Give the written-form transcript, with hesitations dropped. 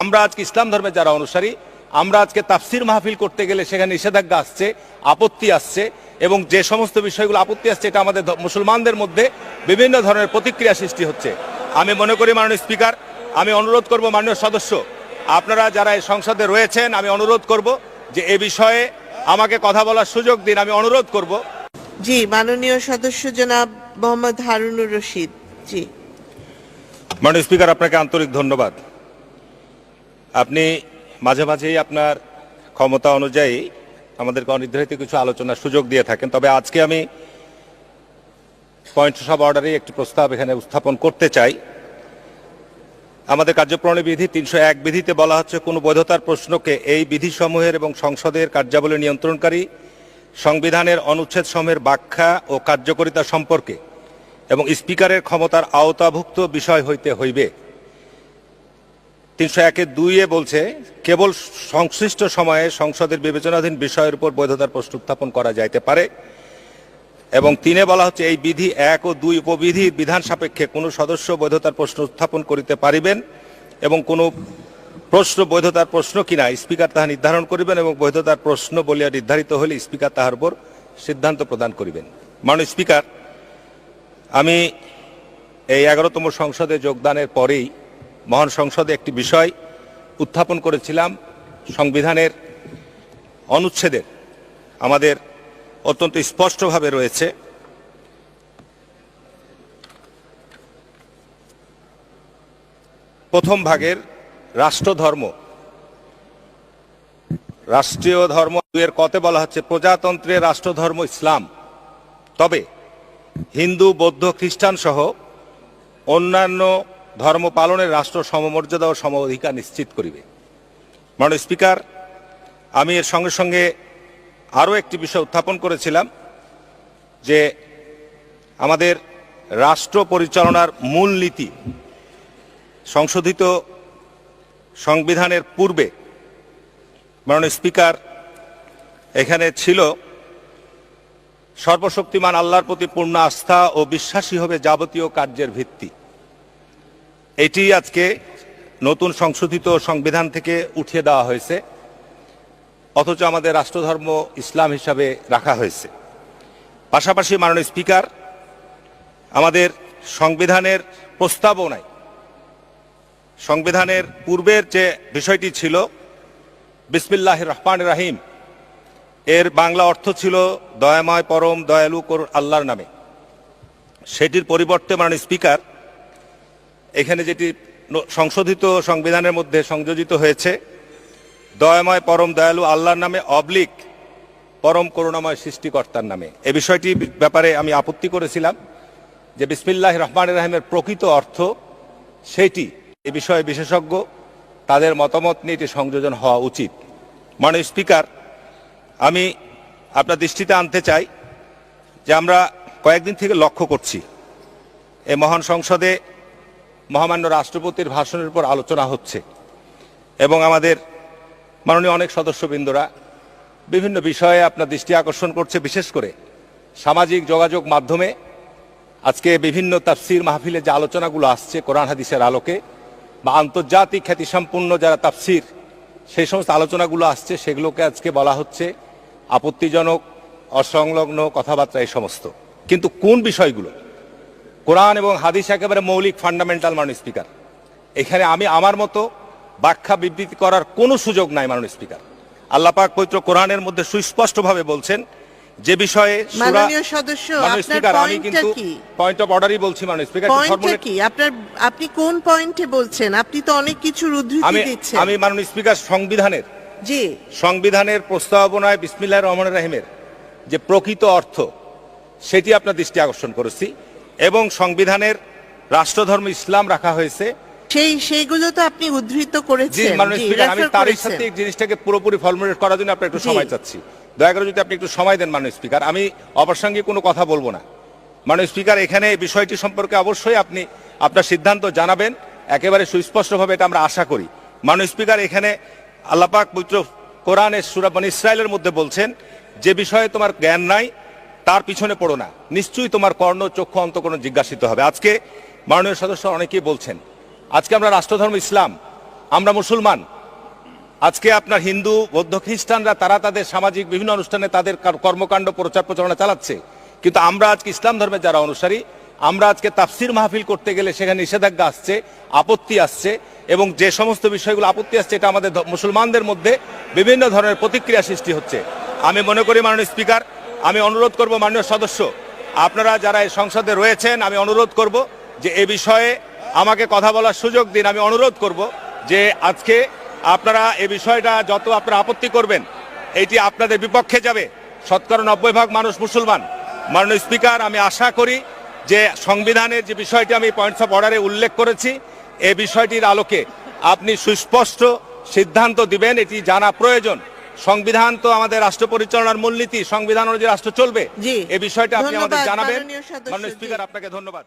আমরা আজকে ইসলাম ধর্মের যারা অনুসারী, আমরা আজকে তাফসির মাহফিল করতে গেলে সেখানে নিষেধাজ্ঞা আসছে, আপত্তি আসছে, এবং যে সমস্ত বিষয়গুলো আপত্তি আসছে এটা আমাদের মুসলমানদের মধ্যে বিভিন্ন ধরনের প্রতিক্রিয়া সৃষ্টি হচ্ছে। আমি মনে করি মাননীয় স্পিকার, আমি অনুরোধ করব মাননীয় সদস্য, আপনারা যারা এই সংসদে রয়েছেন, আমি অনুরোধ করব যে এ বিষয়ে আমাকে কথা বলার সুযোগ দিন। আমি অনুরোধ করব। জি, মাননীয় সদস্য জনাব মোহাম্মদ হারুনুর রশিদ। জি, মাননীয় স্পিকার, আপনাকে আন্তরিক ধন্যবাদ। আপনি মাঝে মাঝেই আপনার ক্ষমতা অনুযায়ী আমাদেরকে অনির্ধারিত কিছু আলোচনার সুযোগ দিয়ে থাকেন, তবে আজকে আমি পয়েন্ট অফ অর্ডারে একটি প্রস্তাব এখানে উত্থাপন করতে চাই। আমাদের কার্যপ্রণালী বিধি ৩০১ বিধিতে বলা হচ্ছে, কোনো বৈধতার প্রশ্নকে এই বিধিসমূহের এবং সংসদের কার্যাবলী নিয়ন্ত্রণকারী সংবিধানের অনুচ্ছেদ সমূহের ব্যাখ্যা ও কার্যকারিতা সম্পর্কে এবং স্পিকারের ক্ষমতার আওতাভুক্ত বিষয় হইতে হইবে। ৩০১-২ বলছে, কেবল সংশ্লিষ্ট সময়ে সংসদের বিবেচনাধীন বিষয়ের উপর বৈধতার প্রশ্ন উত্থাপন করা যাইতে পারে। এবং ৩ বলা হচ্ছে, এই বিধি ১ ও ২ উপবিধির বিধান সাপেক্ষে কোনো সদস্য বৈধতার প্রশ্ন উত্থাপন করিতে পারিবেন এবং কোনো প্রশ্ন বৈধতার প্রশ্ন কিনা স্পিকার তাহা নির্ধারণ করিবেন এবং বৈধতার প্রশ্ন বলিয়া নির্ধারিত হলে স্পিকার তাহার উপর সিদ্ধান্ত প্রদান করিবেন। মাননীয় স্পিকার, আমি এই ১১তম সংসদে যোগদানের পরেই মহান সংসদে একটি বিষয় উত্থাপন করেছিলাম। সংবিধানের অনুচ্ছেদের আমাদের অত্যন্ত স্পষ্টভাবে রয়েছে, প্রথম ভাগের রাষ্ট্রধর্ম, রাষ্ট্রীয় ধর্ম এর কতে বলা হচ্ছে, প্রজাতন্ত্রের রাষ্ট্রধর্ম ইসলাম, তবে হিন্দু, বৌদ্ধ, খ্রিস্টান সহ অন্যান্য ধর্ম পালনের রাষ্ট্র সমমর্যাদা ও সম অধিকার নিশ্চিত করিবে। মাননীয় স্পিকার, আমি এর সঙ্গে সঙ্গে আরও একটি বিষয় উত্থাপন করেছিলাম যে আমাদের রাষ্ট্র পরিচালনার মূলনীতি সংশোধিত সংবিধানের পূর্বে মাননীয় স্পিকার এখানে ছিল, সর্বশক্তিমান আল্লাহর প্রতি পূর্ণ আস্থা ও বিশ্বাসী হবে যাবতীয় কার্যের ভিত্তি। এটি আজকে নতুন সংশোধিত সংবিধান থেকে উঠিয়ে দেওয়া হয়েছে, অথচ আমাদের রাষ্ট্রধর্ম ইসলাম হিসাবে রাখা হয়েছে। পাশাপাশি মাননীয় স্পিকার, আমাদের সংবিধানের প্রস্তাবনায় সংবিধানের পূর্বের যে বিষয়টি ছিল বিসমিল্লাহির রহমানির রহিম, এর বাংলা অর্থ ছিল দয়াময় পরম দয়ালু আল্লাহর নামে। সেটির পরিবর্তে মাননীয় স্পিকার এখানে যেটি সংশোধিত সংবিধানের মধ্যে সংযোজিত হয়েছে, দয়াময় পরম দয়ালু আল্লাহর নামে অবলিক পরম করুণাময় সৃষ্টিকর্তার নামে। এ বিষয়টি ব্যাপারে আমি আপত্তি করেছিলাম যে বিসমিল্লাহির রহমানির রহিমের প্রকৃত অর্থ সেটি, এ বিষয়ে বিশেষজ্ঞ তাদের মতামত নিয়ে এটি সংযোজন হওয়া উচিত। মাননীয় স্পিকার, আমি আপনার দৃষ্টিতে আনতে চাই যে আমরা কয়েকদিন থেকে লক্ষ্য করছি এই মহান সংসদে মহামান্য রাষ্ট্রপতির ভাষণের উপর আলোচনা হচ্ছে এবং আমাদের মাননীয় অনেক সদস্যবৃন্দরা বিভিন্ন বিষয়ে আপনার দৃষ্টি আকর্ষণ করছে। বিশেষ করে সামাজিক যোগাযোগ মাধ্যমে আজকে বিভিন্ন তাফসির মাহফিলে যে আলোচনাগুলো আসছে কোরআন হাদিসের আলোকে, বা আন্তর্জাতিক খ্যাতিসম্পন্ন যারা তাফসির সেই সমস্ত আলোচনাগুলো আসছে, সেগুলোকে আজকে বলা হচ্ছে আপত্তিজনক, অসংলগ্ন কথাবার্তা এই সমস্ত। কিন্তু কোন বিষয়গুলো কোরআন এবং হাদিস একেবারে মৌলিক ফান্ডামেন্টাল। মাননীয় স্পিকার, এখানে আমি আমার মতো ব্যাখ্যা বিবৃতি করার কোনো সুযোগ নাই। মাননীয় স্পিকার, আল্লাহ পাক পবিত্র কোরআনের মধ্যে সুস্পষ্টভাবে বলছেন যে বিষয়ে মাননীয় সদস্য, আপনার আমি কিন্তু পয়েন্ট অফ অর্ডারই বলছি। মাননীয় স্পিকার, কি আপনি কোন পয়েন্টে বলছেন? আপনি তো অনেক কিছু উদ্ধৃতি দিচ্ছেন। আমি মাননীয় স্পিকার সংবিধানের প্রস্তাবনায় বিসমিল্লাহির রহমানির রহিমের যে প্রকৃত অর্থ সেটি আপনার দৃষ্টি আকর্ষণ করেছি, এবং সংবিধানের রাষ্ট্রধর্ম ইসলাম রাখা হয়েছে সেইগুলো তো আপনি উদ্ধৃত করেছেন। মাননীয় স্পিকার, আমি তারই সাথে এই জিনিসটাকে পুরোপুরি ফর্মুলেট করার জন্য আপনার একটু সময় চাচ্ছি। দয়া করে যদি আপনি একটু সময় দেন মাননীয় স্পিকার, আমি অপ্রাসঙ্গিক কোনো কথা বলবো না। মাননীয় স্পিকার, এখানে বিষয়টি সম্পর্কে অবশ্যই আপনি আপনার সিদ্ধান্ত জানাবেন একেবারে সুস্পষ্টভাবে, এটা আমরা আশা করি। মাননীয় স্পিকার, এখানে আল্লাহ পাক পবিত্র কোরআনের সূরা বনী ইসরাঈলের মধ্যে বলছেন যে বিষয়ে তোমার জ্ঞান নাই তার পিছনে পড়ো না, নিশ্চয়ই তোমার কর্ণ চক্ষু অন্তঃকরণ জিজ্ঞাসিত হবে। আজকে মাননীয় সদস্য অনেকেই বলছেন আজকে আমরা রাষ্ট্রধর্ম ইসলাম, আমরা মুসলমান। আজকে আপনার হিন্দু বৌদ্ধ খ্রিস্টানরা তারা তাদের সামাজিক বিভিন্ন অনুষ্ঠানে তাদের কর্মকাণ্ড প্রচার প্রচারণা চালাচ্ছে, কিন্তু আমরা আজকে ইসলাম ধর্মের যারা অনুসারী, আমরা আজকে তাফসির মাহফিল করতে গেলে সেখানে নিষেধাজ্ঞা আসছে, আপত্তি আসছে, এবং যে সমস্ত বিষয়গুলো আপত্তি আসছে এটা আমাদের মুসলমানদের মধ্যে বিভিন্ন ধরনের প্রতিক্রিয়া সৃষ্টি হচ্ছে। আমি মনে করি মাননীয় স্পিকার, আমি অনুরোধ করব মাননীয় সদস্য, আপনারা যারা এই সংসদে রয়েছেন, আমি অনুরোধ করব যে এ বিষয়ে আমাকে কথা বলার সুযোগ দিন। আমি অনুরোধ করব যে আজকে আপনারা এ বিষয়টা যত আপনারা আপত্তি করবেন এটি আপনাদের বিপক্ষে যাবে। শতকরা 90% মানুষ মুসলমান। মাননীয় স্পিকার, আমি আশা করি যে সংবিধানের যে বিষয়টি আমি পয়েন্টস অফ অর্ডারে উল্লেখ করেছি, এই বিষয়টির আলোকে আপনি সুস্পষ্ট সিদ্ধান্ত দিবেন, এটি জানা প্রয়োজন। সংবিধান তো আমাদের রাষ্ট্র পরিচালনার মূলনীতি, সংবিধান অনুযায়ী রাষ্ট্র চলবে। জি, এই বিষয়টা আপনি আমাদের ধন্যবাদ জানাবেন। মাননীয় সদস্য। মাননীয় জি। স্পিকার, আপনাকে ধন্যবাদ।